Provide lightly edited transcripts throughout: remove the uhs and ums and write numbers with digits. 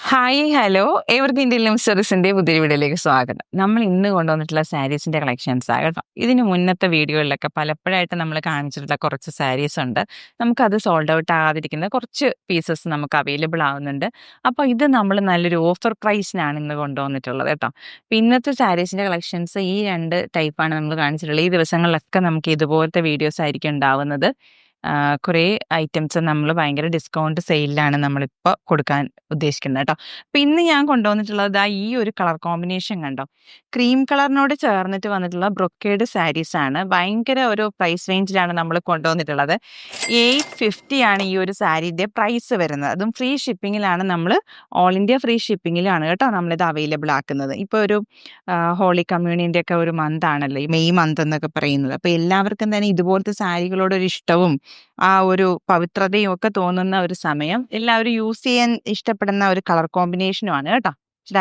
Hi hello ഏവർക്കും Indian ലിംസ്റ്ററിന്റെ പുതിയ വീഡിയോയിലേക്ക് സ്വാഗതം. നമ്മൾ ഇന്ന് കൊണ്ടുവന്നിട്ടുള്ള സാരീസിന്റെ കളക്ഷൻസ് ആകട്ടോ. ഇതിന് മുന്നത്തെ വീഡിയോകളിലൊക്കെ പലപ്പോഴായിട്ട് നമ്മൾ കാണിച്ചിട്ടുള്ള കുറച്ച് സാരീസ് ഉണ്ട്. നമുക്കത് സോൾഡ് ഔട്ട് ആകാതിരിക്കുന്ന കുറച്ച് പീസസ് നമുക്ക് അവൈലബിൾ ആവുന്നുണ്ട്. അപ്പോൾ ഇത് നമ്മൾ നല്ലൊരു ഓഫർ പ്രൈസിനാണ് ഇന്ന് കൊണ്ടുവന്നിട്ടുള്ളത് കേട്ടോ. അപ്പോൾ ഇന്നത്തെ സാരീസിന്റെ കളക്ഷൻസ് ഈ രണ്ട് ടൈപ്പാണ് നമ്മൾ കാണിച്ചിട്ടുള്ളത്. ഈ ദിവസങ്ങളിലൊക്കെ നമുക്ക് ഇതുപോലത്തെ വീഡിയോസ് ആയിരിക്കും ഉണ്ടാവുന്നത്. കുറേ ഐറ്റംസ് നമ്മൾ ഭയങ്കര ഡിസ്കൗണ്ട് സെയിലിലാണ് നമ്മളിപ്പോൾ കൊടുക്കാൻ ഉദ്ദേശിക്കുന്നത് കേട്ടോ. അപ്പം ഇന്ന് ഞാൻ കൊണ്ടുവന്നിട്ടുള്ളത് ഈ ഒരു കളർ കോമ്പിനേഷൻ കണ്ടോ, ക്രീം കളറിനോട് ചേർന്നിട്ട് വന്നിട്ടുള്ള ബ്രൊക്കേഡ് സാരീസ് ആണ്. ഭയങ്കര ഒരു പ്രൈസ് റേഞ്ചിലാണ് നമ്മൾ കൊണ്ടുവന്നിട്ടുള്ളത്. 850 ആണ് ഈ ഒരു സാരീൻ്റെ പ്രൈസ് വരുന്നത്. അതും ഫ്രീ ഷിപ്പിങ്ങിലാണ്. നമ്മൾ ഓൾ ഇന്ത്യ ഫ്രീ ഷിപ്പിങ്ങിലാണ് കേട്ടോ നമ്മളിത് അവൈലബിൾ ആക്കുന്നത്. ഇപ്പോൾ ഒരു ഹോളി കമ്മ്യൂണിൻ്റെ ഒക്കെ ഒരു മന്ത് ആണല്ലോ ഈ മെയ് മന്ത് എന്നൊക്കെ പറയുന്നത്. അപ്പോൾ എല്ലാവർക്കും തന്നെ ഇതുപോലത്തെ സാരികളോടൊരു ഇഷ്ടവും ആ ഒരു പവിത്രതയും ഒക്കെ തോന്നുന്ന ഒരു സമയം, എല്ലാവരും യൂസ് ചെയ്യാൻ ഇഷ്ടപ്പെടുന്ന ഒരു കളർ കോമ്പിനേഷനുമാണ് കേട്ടോ.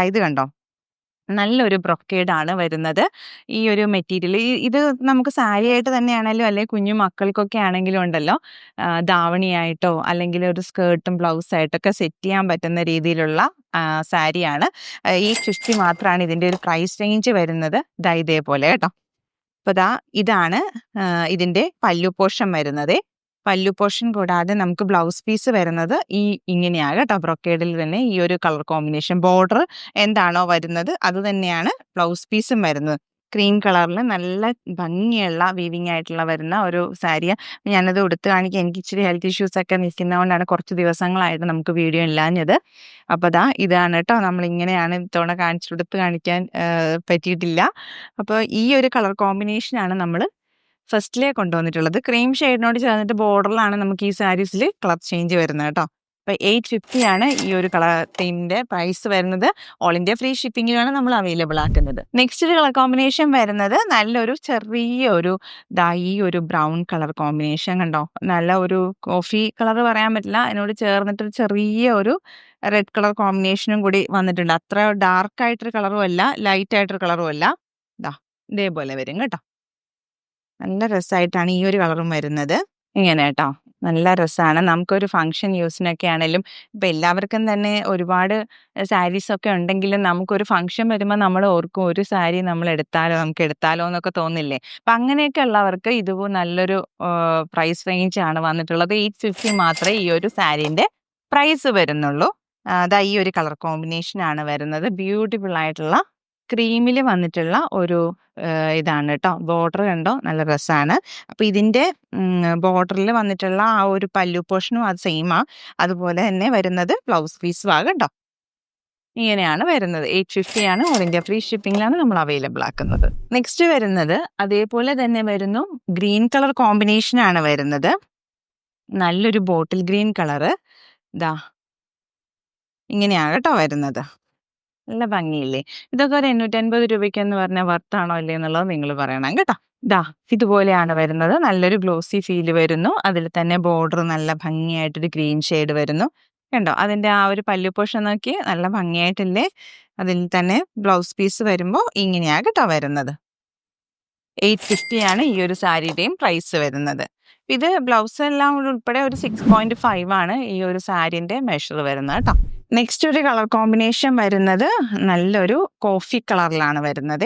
ഇത് കണ്ടോ, നല്ലൊരു ബ്രൊക്കേഡാണ് വരുന്നത്. ഈ ഒരു മെറ്റീരിയൽ ഇത് നമുക്ക് സാരിയായിട്ട് തന്നെയാണല്ലോ, അല്ലെങ്കിൽ കുഞ്ഞു മക്കൾക്കൊക്കെ ആണെങ്കിലും ഉണ്ടല്ലോ, ധാവണിയായിട്ടോ അല്ലെങ്കിൽ ഒരു സ്കേർട്ടും ബ്ലൗസായിട്ടൊക്കെ സെറ്റ് ചെയ്യാൻ പറ്റുന്ന രീതിയിലുള്ള സാരിയാണ്. ഈ 50 മാത്രമാണ് ഇതിൻ്റെ ഒരു പ്രൈസ് റേഞ്ച് വരുന്നത്. ഇതേപോലെ കേട്ടോ. അപ്പോൾ ഇതാണ് ഇതിൻ്റെ പല്ലു പോർഷൻ വരുന്നത്. പല്ലു പോർഷൻ കൂടാതെ നമുക്ക് ബ്ലൗസ് പീസ് വരുന്നത് ഇങ്ങനെയാണ് കേട്ടോ. ബ്രൊക്കേഡിൽ തന്നെ ഈ ഒരു കളർ കോമ്പിനേഷൻ ബോർഡർ എന്താണോ വരുന്നത് അത് തന്നെയാണ് ബ്ലൗസ് പീസും വരുന്നത്. ക്രീം കളറിൽ നല്ല ഭംഗിയുള്ള വീവിങ് ആയിട്ടുള്ള വരുന്ന ഒരു സാരിയാണ്. ഞാനത് ഉടുത്ത് കാണിക്കാൻ എനിക്ക് ഇച്ചിരി ഹെൽത്ത് ഇഷ്യൂസ് ഒക്കെ നിൽക്കുന്നതുകൊണ്ടാണ് കുറച്ച് ദിവസങ്ങളായിട്ട് നമുക്ക് വീഡിയോ ഇല്ലാഞ്ഞത്. അപ്പോൾ ഇതാണ് കേട്ടോ, നമ്മളിങ്ങനെയാണ് ഇത്തവണ ഉടുത്ത് കാണിക്കാൻ പറ്റിയിട്ടില്ല. അപ്പോൾ ഈ ഒരു കളർ കോമ്പിനേഷനാണ് നമ്മൾ ഫസ്റ്റിലേ കൊണ്ടുവന്നിട്ടുള്ളത്. ക്രീം ഷെയ്ഡിനോട് ചേർന്നിട്ട് ബോർഡറിലാണ് നമുക്ക് ഈ സാരീസിൽ കളർ ചേഞ്ച് വരുന്നത് കേട്ടോ. അപ്പോൾ 850 ആണ് ഈ ഒരു കളറിൻ്റെ പ്രൈസ് വരുന്നത്. ഓൾ ഇന്ത്യ ഫ്രീ ഷിപ്പിങ്ങിലാണ് നമ്മൾ അവൈലബിൾ ആക്കുന്നത്. നെക്സ്റ്റ് ഒരു കളർ കോമ്പിനേഷൻ വരുന്നത് നല്ലൊരു ചെറിയൊരു ഈ ഒരു ബ്രൗൺ കളർ കോമ്പിനേഷൻ കണ്ടോ. നല്ല ഒരു കോഫി കളർ പറയാൻ പറ്റില്ല, അതിനോട് ചേർന്നിട്ട് ചെറിയ ഒരു റെഡ് കളർ കോമ്പിനേഷനും കൂടി വന്നിട്ടുണ്ട്. അത്ര ഡാർക്കായിട്ടൊരു കളറും അല്ല, ലൈറ്റ് ആയിട്ടൊരു കളറും അല്ല. ഇതേപോലെ വരും കേട്ടോ. നല്ല രസമായിട്ടാണ് ഈ ഒരു കളറും വരുന്നത്. ഇങ്ങനെ കേട്ടോ, നല്ല രസമാണ്. നമുക്കൊരു ഫംഗ്ഷൻ യൂസിനൊക്കെ ആണെങ്കിലും ഇപ്പം എല്ലാവർക്കും തന്നെ ഒരുപാട് സാരീസൊക്കെ ഉണ്ടെങ്കിലും നമുക്കൊരു ഫംഗ്ഷൻ വരുമ്പോൾ നമ്മൾ ഓർക്കും ഒരു സാരി നമുക്ക് എടുത്താലോ എന്നൊക്കെ തോന്നില്ലേ. അപ്പം അങ്ങനെയൊക്കെ ഉള്ളവർക്ക് ഇതുപോലെ നല്ലൊരു പ്രൈസ് റേഞ്ച് ആണ് വന്നിട്ടുള്ളത്. 850 മാത്രമേ ഈ ഒരു സാരീൻ്റെ പ്രൈസ് വരുന്നുള്ളൂ. ഈ ഒരു കളർ കോമ്പിനേഷനാണ് വരുന്നത്. ബ്യൂട്ടിഫുൾ ആയിട്ടുള്ള ക്രീമിൽ വന്നിട്ടുള്ള ഒരു ഇതാണ് കേട്ടോ. ബോർഡർ കണ്ടോ, നല്ല രസമാണ്. അപ്പോൾ ഇതിൻ്റെ ബോർഡറിൽ വന്നിട്ടുള്ള ആ ഒരു പല്ലു പോർഷനും അത് സെയിമാ. അതുപോലെ തന്നെ വരുന്നത് ബ്ലൗസ് പീസും കേട്ടോ. ഇങ്ങനെയാണ് വരുന്നത്. 850 ആണ്. ഓൾ ഇന്ത്യ ഫ്രീ ഷിപ്പിങ്ങിലാണ് നമ്മൾ അവൈലബിൾ ആക്കുന്നത്. നെക്സ്റ്റ് വരുന്നത് അതേപോലെ തന്നെ വരുന്നു, ഗ്രീൻ കളർ കോമ്പിനേഷനാണ് വരുന്നത്. നല്ലൊരു ബോട്ടിൽ ഗ്രീൻ കളറ് ഇങ്ങനെയാണ് കേട്ടോ വരുന്നത്. നല്ല ഭംഗിയില്ലേ. ഇതൊക്കെ ഒരു 850 രൂപയ്ക്ക് എന്ന് പറഞ്ഞാൽ വർത്താണോ അല്ലേ എന്നുള്ളത് നിങ്ങൾ പറയണം കേട്ടോ. ഇതുപോലെയാണ് വരുന്നത്. നല്ലൊരു ഗ്ലോസി ഫീൽ വരുന്നു. അതിൽ തന്നെ ബോർഡർ നല്ല ഭംഗിയായിട്ടൊരു ഗ്രീൻ ഷെയ്ഡ് വരുന്നു കണ്ടോ. അതിൻ്റെ ആ ഒരു പല്ലു പോർഷൻ നോക്കി നല്ല ഭംഗിയായിട്ടില്ലേ. അതിൽ തന്നെ ബ്ലൗസ് പീസ് വരുമ്പോൾ ഇങ്ങനെയാണ് കേട്ടോ വരുന്നത്. 850 ആണ് ഈ ഒരു സാരിയുടെയും പ്രൈസ് വരുന്നത്. ഇത് ബ്ലൗസ് എല്ലാം ഉൾപ്പെടെ ഒരു 6.5 ആണ് ഈ ഒരു സാരിൻ്റെ മെഷർ വരുന്നത് കേട്ടോ. നെക്സ്റ്റ് ഒരു കളർ കോമ്പിനേഷൻ വരുന്നത് നല്ലൊരു കോഫി കളറിലാണ് വരുന്നത്.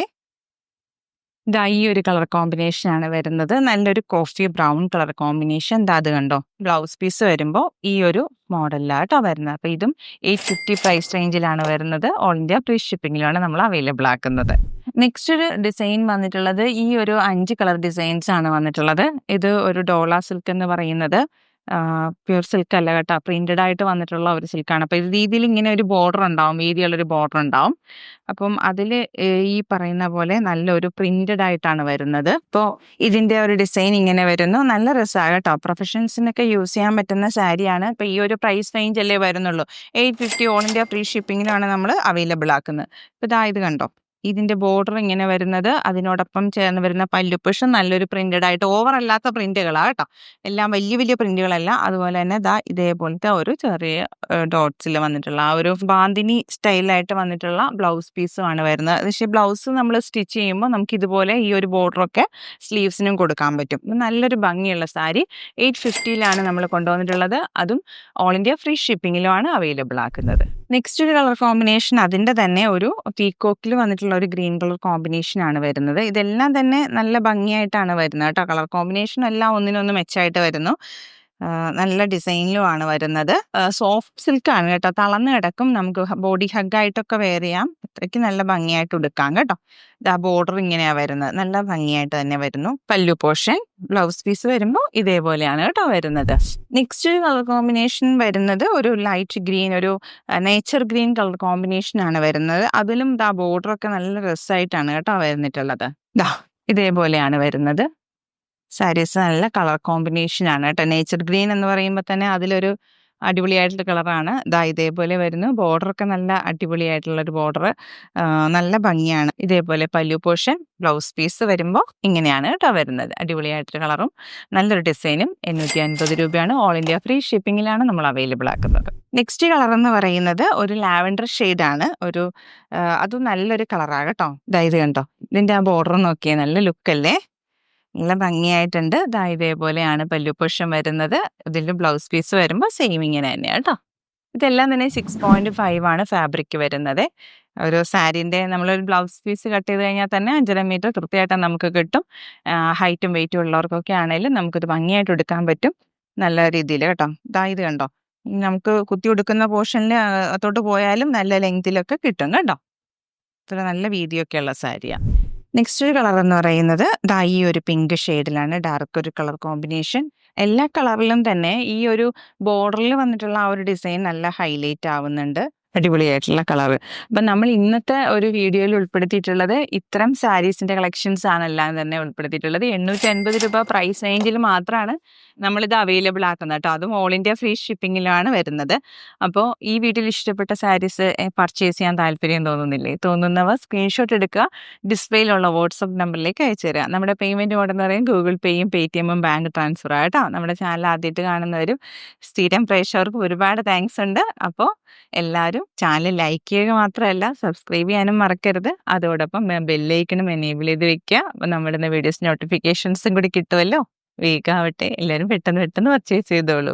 ഈ ഒരു കളർ കോമ്പിനേഷനാണ് വരുന്നത്. നല്ലൊരു കോഫി ബ്രൗൺ കളർ കോമ്പിനേഷൻ. അത് കണ്ടോ, ബ്ലൗസ് പീസ് വരുമ്പോൾ ഈ ഒരു മോഡലിലാട്ടോ വരുന്നത്. അപ്പോൾ ഇതും 850 പ്രൈസ് റേഞ്ചിലാണ് വരുന്നത്. ഓൾ ഇന്ത്യ ഫ്രീ ഷിപ്പിങ്ങിലാണ് നമ്മൾ അവൈലബിൾ ആക്കുന്നത്. നെക്സ്റ്റ് ഒരു ഡിസൈൻ വന്നിട്ടുള്ളത് ഈ ഒരു 5 കളർ ഡിസൈൻസ് ആണ് വന്നിട്ടുള്ളത്. ഇത് ഒരു ഡോള സിൽക്ക് എന്ന് പറയുന്നത് പ്യൂർ സിൽക്ക് അല്ല കേട്ടോ, പ്രിന്റഡ് ആയിട്ട് വന്നിട്ടുള്ള ഒരു സിൽക്കാണ്. അപ്പോൾ ഇത് രീതിയിൽ ഇങ്ങനെ ഒരു ബോർഡർ ഉണ്ടാവും, വീതിയുള്ളൊരു ബോർഡർ ഉണ്ടാവും. അപ്പം അതിൽ ഈ പറയുന്ന പോലെ നല്ലൊരു പ്രിന്റഡ് ആയിട്ടാണ് വരുന്നത്. ഇപ്പോൾ ഇതിൻ്റെ ഒരു ഡിസൈൻ ഇങ്ങനെ വരുന്നു. നല്ല രസമാണ് കേട്ടോ. പ്രൊഫഷൻസിനൊക്കെ യൂസ് ചെയ്യാൻ പറ്റുന്ന സാരിയാണ്. ഇപ്പോൾ ഈ ഒരു പ്രൈസ് റേഞ്ച് അല്ലേ വരുന്നുള്ളൂ. 850 ഓൾ ഇന്ത്യ ഫ്രീ ഷിപ്പിങ്ങിലാണ് നമ്മൾ അവൈലബിൾ ആക്കുന്നത്. ഇപ്പോൾ ഇത് കണ്ടോ, ഇതിൻ്റെ ബോർഡർ ഇങ്ങനെ വരുന്നത്. അതിനോടൊപ്പം ചേർന്ന് വരുന്ന പല്ലു പോർഷൻ നല്ലൊരു പ്രിന്റഡ് ആയിട്ട്, ഓവർ അല്ലാത്ത പ്രിന്റുകളാണ് കേട്ടോ. എല്ലാം വലിയ വലിയ പ്രിന്റുകളല്ല. അതുപോലെ തന്നെ ഇതേപോലത്തെ ഒരു ചെറിയ ഡോട്ട്സിൽ വന്നിട്ടുള്ള ആ ഒരു ബാന്തിനി സ്റ്റൈലായിട്ട് വന്നിട്ടുള്ള ബ്ലൗസ് പീസുമാണ് വരുന്നത്. പക്ഷേ ബ്ലൗസ് നമ്മൾ സ്റ്റിച്ച് ചെയ്യുമ്പോൾ നമുക്ക് ഇതുപോലെ ഈ ഒരു ബോർഡറൊക്കെ സ്ലീവ്സിനും കൊടുക്കാൻ പറ്റും. നല്ലൊരു ഭംഗിയുള്ള സാരി 850 നമ്മൾ കൊണ്ടുവന്നിട്ടുള്ളത്. അതും ഓൾ ഇന്ത്യ ഫ്രീ ഷിപ്പിങ്ങിലുമാണ് അവൈലബിൾ ആക്കുന്നത്. നെക്സ്റ്റ് ഒരു കളർ കോമ്പിനേഷൻ അതിൻ്റെ തന്നെ ഒരു പീക്കോക്കിൽ വന്നിട്ടുള്ള ഒരു ഗ്രീൻ കളർ കോമ്പിനേഷൻ ആണ് വരുന്നത്. ഇതെല്ലാം തന്നെ നല്ല ഭംഗിയായിട്ടാണ് വരുന്നത് കേട്ടോ. കളർ കോമ്പിനേഷൻ എല്ലാം ഒന്നിനൊന്ന് മെച്ചമായിട്ട് വരുന്നു. നല്ല ഡിസൈനിലുമാണ് വരുന്നത്. സോഫ്റ്റ് സിൽക്ക് ആണ് കേട്ടോ. തളർന്ന് കിടക്കും. നമുക്ക് ബോഡി ഹഗ്ഗായിട്ടൊക്കെ വെയർ ചെയ്യാം. അത്രയ്ക്ക് നല്ല ഭംഗിയായിട്ട് ഉടുക്കാം കേട്ടോ. ഇതാ ബോർഡർ ഇങ്ങനെയാ വരുന്നത്. നല്ല ഭംഗിയായിട്ട് തന്നെ വരുന്നു. പല്ലു പോർഷൻ, ബ്ലൗസ് പീസ് വരുമ്പോൾ ഇതേപോലെയാണ് കേട്ടോ വരുന്നത്. നെക്സ്റ്റ് കളർ കോമ്പിനേഷൻ വരുന്നത് ഒരു ലൈറ്റ് ഗ്രീൻ, ഒരു നേച്ചർ ഗ്രീൻ കളർ കോമ്പിനേഷൻ ആണ് വരുന്നത്. അതിലും ഇതാ ബോർഡർ ഒക്കെ നല്ല രസമായിട്ടാണ് കേട്ടോ വരുന്നിട്ടുള്ളത്. ഇതാ ഇതേപോലെയാണ് വരുന്നത്. സാരീസ് നല്ല കളർ കോമ്പിനേഷൻ ആണ് കേട്ടോ. നേച്ചർ ഗ്രീൻ എന്ന് പറയുമ്പോൾ തന്നെ അതിലൊരു അടിപൊളിയായിട്ടുള്ള കളറാണ്. ഇതാ ഇതേപോലെ വരുന്നു. ബോർഡറൊക്കെ നല്ല അടിപൊളിയായിട്ടുള്ളൊരു ബോർഡർ, നല്ല ഭംഗിയാണ്. ഇതേപോലെ പല്ലു പോർഷൻ, ബ്ലൗസ് പീസ് വരുമ്പോൾ ഇങ്ങനെയാണ് കേട്ടോ വരുന്നത്. അടിപൊളിയായിട്ടൊരു കളറും നല്ലൊരു ഡിസൈനും. 850 രൂപയാണ്. ഓൾ ഇന്ത്യ ഫ്രീ ഷിപ്പിങ്ങിലാണ് നമ്മൾ അവൈലബിൾ ആക്കുന്നത്. നെക്സ്റ്റ് കളർ എന്ന് പറയുന്നത് ഒരു ലാവൻഡർ ഷെയ്ഡാണ്. അത് നല്ലൊരു കളറാണ് കേട്ടോ. ഇത് കണ്ടോ, ഇതിൻ്റെ ആ ബോർഡർ നോക്കിയേ, നല്ല ലുക്കല്ലേ, നല്ല ഭംഗിയായിട്ടുണ്ട്. ഇതേപോലെയാണ് പല്ലു പോർഷൻ വരുന്നത്. ഇതിൽ ബ്ലൗസ് പീസ് വരുമ്പോൾ സെയിം ഇങ്ങനെ തന്നെയാണ് കേട്ടോ. ഇതെല്ലാം തന്നെ 6.5 ആണ് ഫാബ്രിക് വരുന്നത്. ഒരു സാരീൻ്റെ നമ്മളൊരു ബ്ലൗസ് പീസ് കട്ട് ചെയ്ത് കഴിഞ്ഞാൽ തന്നെ 5.5 മീറ്റർ കൃത്യമായിട്ട് നമുക്ക് കിട്ടും. ഹൈറ്റും വെയിറ്റും ഉള്ളവർക്കൊക്കെ ആണെങ്കിലും നമുക്കിത് ഭംഗിയായിട്ട് എടുക്കാൻ പറ്റും നല്ല രീതിയിൽ കേട്ടോ. ഇത് കണ്ടോ, നമുക്ക് കുത്തി ഉടുക്കുന്ന പോർഷനിൽ അത്തോട്ട് പോയാലും നല്ല ലെങ്തിലൊക്കെ കിട്ടും കേട്ടോ. ഇത്ര നല്ല വീതിയൊക്കെ ഉള്ള സാരിയാണ്. നെക്സ്റ്റ് ഒരു കളർ എന്ന് പറയുന്നത് ഈ ഒരു പിങ്ക് ഷെയ്ഡിലാണ്. ഡാർക്ക് ഒരു കളർ കോമ്പിനേഷൻ. എല്ലാ കളറിലും തന്നെ ഈ ഒരു ബോർഡറിൽ വന്നിട്ടുള്ള ആ ഒരു ഡിസൈൻ നല്ല ഹൈലൈറ്റ് ആവുന്നുണ്ട്. അടിപൊളിയായിട്ടുള്ള കളർ. അപ്പം നമ്മൾ ഇന്നത്തെ ഒരു വീഡിയോയിൽ ഉൾപ്പെടുത്തിയിട്ടുള്ളത് ഇത്തരം സാരീസിൻ്റെ കളക്ഷൻസ് ആണ് എല്ലാം തന്നെ ഉൾപ്പെടുത്തിയിട്ടുള്ളത്. 850 രൂപ പ്രൈസ് റേഞ്ചിൽ മാത്രമാണ് നമ്മളിത് അവൈലബിൾ ആക്കുന്നത് കേട്ടോ. അതും ഓൾ ഇന്ത്യ ഫ്രീ ഷിപ്പിങ്ങിലാണ് വരുന്നത്. അപ്പോൾ ഈ വീഡിയോയിൽ ഇഷ്ടപ്പെട്ട സാരീസ് പർച്ചേസ് ചെയ്യാൻ താല്പര്യം തോന്നുന്നവർ സ്ക്രീൻഷോട്ട് എടുക്കുക, ഡിസ്പ്ലേയിലുള്ള വാട്സപ്പ് നമ്പറിലേക്ക് അയച്ചു തരിക. നമ്മുടെ പേയ്മെൻറ്റ് മോഡ് എന്ന് പറയും ഗൂഗിൾ പേയും പേടിഎമ്മും ബാങ്ക് ട്രാൻസ്ഫർ ആട്ടോ. നമ്മുടെ ചാനൽ ആദ്യമായിട്ട് കാണുന്നവരും സ്ഥിരം പ്രേക്ഷകർക്കും ഒരുപാട് താങ്ക്സ് ഉണ്ട്. അപ്പോൾ എല്ലാവരും ചാനൽ ലൈക്ക് ചെയ്യുക മാത്രമല്ല സബ്സ്ക്രൈബ് ചെയ്യാനും മറക്കരുത്. അതോടൊപ്പം ബെല്ലൈക്കണും എനേബിൾ ചെയ്ത് വെക്കുക. അപ്പോൾ നമ്മുടെ വീഡിയോസ് നോട്ടിഫിക്കേഷൻസും കൂടി കിട്ടുമല്ലോ. വേഗമാവട്ടെ, എല്ലാവരും പെട്ടെന്ന് പർച്ചേസ് ചെയ്തോളൂ.